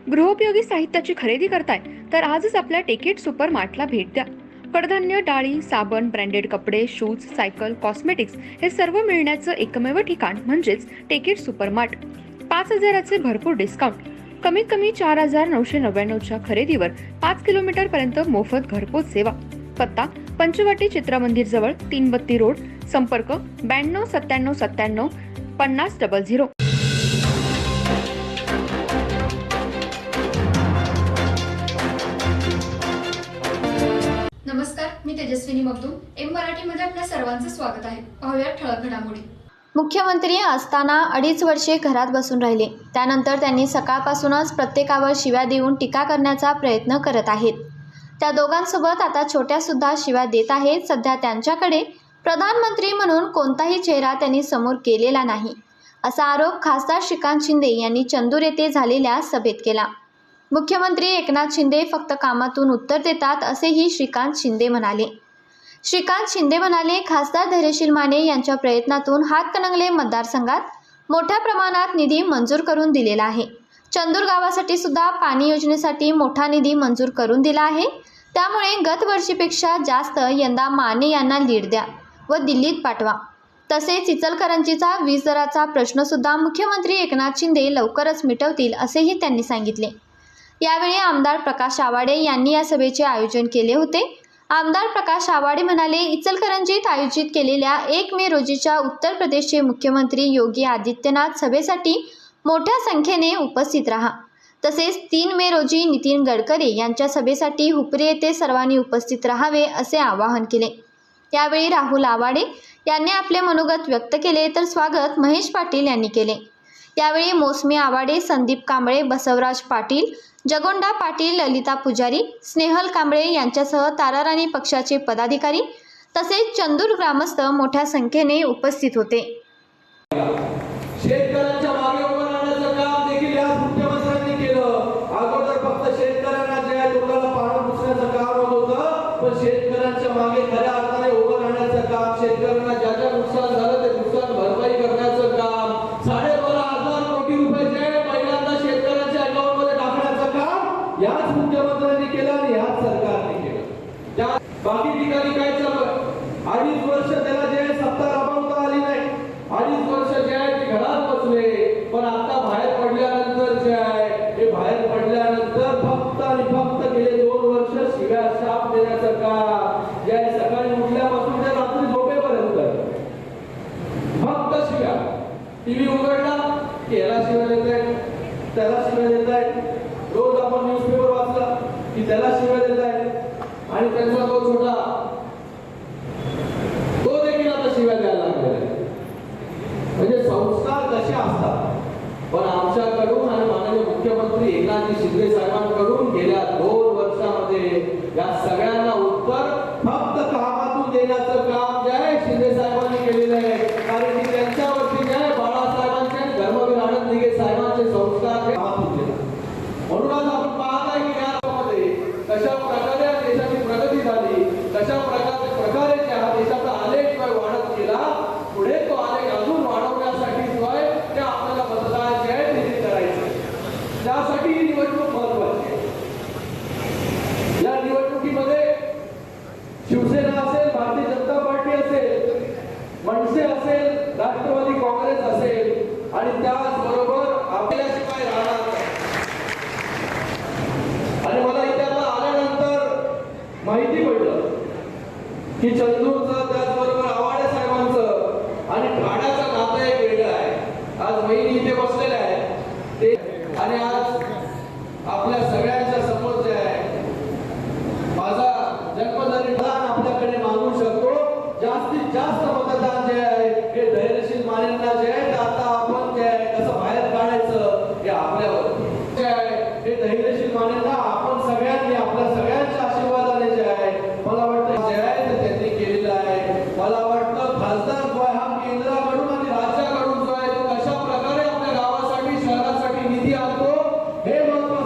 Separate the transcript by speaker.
Speaker 1: गृहोपयोगी साहित्याची खरेदी करताय तर आजच आपल्या टेकेट सुपर मार्टला भेट द्या. कडधान्य, डाळी, साबण, ब्रँडेड कपडे, शूज, सायकल, कॉस्मेटिक्स हे सर्व मिळण्याचं एकमेव ठिकाण म्हणजेच टेकेट सुपर मार्ट. 5,000चे भरपूर डिस्काउंट. कमीत कमी 4,999च्या खरेदीवर 5 किलोमीटर पर्यंत मोफत घरपोच सेवा. पत्ता पंचवटी चित्रमंदिर जवळ, 332 रोड. संपर्क 929797 5000.
Speaker 2: नमस्कार, मी तेजस्विनी मगदूम. एम मराठीमध्ये आपल्या सर्वांचं स्वागत आहे. पाहूया ठळक घडामोडी.
Speaker 3: मुख्यमंत्री असताना 2.5 वर्षे घरात बसून राहिले. त्यानंतर त्यांनी सकाळपासूनच प्रत्येकावर शिव्या देऊन टीका करण्याचा प्रयत्न करत आहेत. त्या दोघांसोबत आता छोट्या सुद्धा शिव्या देत आहेत. सध्या त्यांच्याकडे प्रधानमंत्री म्हणून कोणताही चेहरा त्यांनी समोर केलेला नाही, असा आरोप खासदार श्रीकांत शिंदे यांनी चंदूर येथे झालेल्या सभेत केला. मुख्यमंत्री एकनाथ शिंदे फक्त कामातून उत्तर देतात, असेही श्रीकांत शिंदे म्हणाले. खासदार धैर्यशील माने यांच्या प्रयत्नातून हातकणंगले मतदारसंघात मोठ्या प्रमाणात निधी मंजूर करून दिलेला आहे. चंदूर गावासाठी सुद्धा पाणी योजनेसाठी मोठा निधी मंजूर करून दिला आहे. त्यामुळे गत वर्षीपेक्षा जास्त यंदा माने यांना लीड द्या व दिल्लीत पाठवा. तसेच इचलकरंजीचा वीज दराचा प्रश्न सुद्धा मुख्यमंत्री एकनाथ शिंदे लवकरच मिटवतील, असेही त्यांनी सांगितले. यावेळी आमदार प्रकाश आवाडे यांनी या सभेचे आयोजन केले होते. आमदार प्रकाश आवाडे म्हणाले, इचलकरंजीत आयोजित केलेल्या 1 मे रोजीच्या उत्तर प्रदेशचे मुख्यमंत्री योगी आदित्यनाथ सभेसाठी मोठ्या संख्येने उपस्थित राहा. तसेच 3 मे रोजी नितीन गडकरी यांच्या सभेसाठी हुपरी येथे सर्वांनी उपस्थित राहावे, असे आवाहन केले. यावेळी राहुल आवाडे यांनी आपले मनोगत व्यक्त केले, तर स्वागत महेश पाटील यांनी केले. यावेळी मोसमी आवाडे, संदीप कांबळे, बसवराज पाटील, जगोंडा पाटील, ललिता पुजारी, स्नेहल कांबळे यांच्यासह ताराराणी पक्षाचे पदाधिकारी तसेच चंदूर ग्रामस्थ मोठ्या संख्येने उपस्थित होते.
Speaker 4: शेतकऱ्यांच्या मागे उभं राहण्याचं काम देखील या मुख्यमंत्र्यांनी केलं. अगोदर फक्त शेतकऱ्यांना जे लोकांना पाणी पुसण्याचं काम होत होतं, पण शेतकऱ्यांच्या मागे खऱ्या अर्थाने उभं राहण्याचं काम, शेतकऱ्यांना ज्या ज्या नुकसान झालं ते नुकसान भरपाई करण्याचं काम, 12,500 कोटी रुपये जे पहिल्यांदा शेतकऱ्यांच्या अकाउंटमध्ये टाकण्याचं काम याच मुख्यमंत्र्यांनी केलं आणि याच सरकारने केलं. त्या बाकी ठिकाणी काय चाललं, 2.5 वर्ष त्याला जे सत्ता राबवता आली नाही, 2.5 वर्ष जे आहे ते घरात बसले. पण आता बाहेर पडल्यानंतर जे आहे हे बाहेर पडल्यानंतर फक्त आणि फक्त गेले 2 वर्ष शिव्या शाप देण्याचं काम, जे आहे सकाळी उठल्यापासून ते रात्री झोपेपर्यंत फक्त शिव्या. टीव्ही उघडला की याला शिव्या देत आहेत, त्याला शिव्या देत आहेत. रोज आपण न्यूजपेपर वाचला की त्याला शिव्या देत आहेत आणि त्यांचा तो छोटा तो देखील आता शिव्या द्यायला लागलेला आहे. म्हणजे संस्कार कसे असतात. पण आमच्याकडून आणि माननीय मुख्यमंत्री एकनाथ शिंदे साहेबांकडून गेल्या 2 वर्षामध्ये या सगळ्यांना उत्तर फक्त कामातून देण्याचं काम जे आहे शिंदे साहेबांनी केलेलं आहे. कारण की त्यांच्यावरती जे आहे बाळासाहेबांचे आणि धर्मवीर आनंद दिघे साहेबांचे संस्कार ते कामातून देतात. म्हणूनच आपण पाहत आहे की यामध्ये कशा प्रकारे देशाची प्रगती झाली, कशा प्रकारे त्या देशाचा आलेख वाढत गेला. पुढे तो आलेख अजून वाढवण्यासाठी जो आहे ते आपल्याला मतदान जे आहे ते करायचं. त्यासाठी ही निवडणूक महत्वाची आहे. या निवडणुकीमध्ये शिवसेना असेल, भारतीय जनता पार्टी असेल, मनसे असेल, राष्ट्रवादी काँग्रेस असेल आणि त्याचबरोबर आपल्याशिवाय राहणार नाही. आणि मला इथे आल्यानंतर माहिती पडलं की चंदूरचं त्याचबरोबर आवाडे साहेबांचं आणि ठाण्याचं नातं एक वेगळं आहे. आज वहिनी इथे बसलेले आहेत ते, आणि आज आपल्या सगळ्यांच्या समोर जे आहे माझा जन्मदिन आपल्याकडे मागू शकतो. जास्तीत जास्त मतदान जे आहे हे धैर्यशील मानेंना जे आहे आता आपण जे आहे कसं बाहेर काढायचं हे आपल्यावर जे आहे हे धैर्यशील मानेंना आपण सगळ्यांनी आपल्या सगळ्यांच्या आशीर्वादाने जे आहे मला वाटतं जे आहे ते त्यांनी केलेलं आहे. मला वाटतं खासदार जो आहे हा केंद्राकडून आणि राज्याकडून जो आहे तो कशा प्रकारे आपल्या गावासाठी शहरासाठी निधी आणतो हे महत्त्वाचं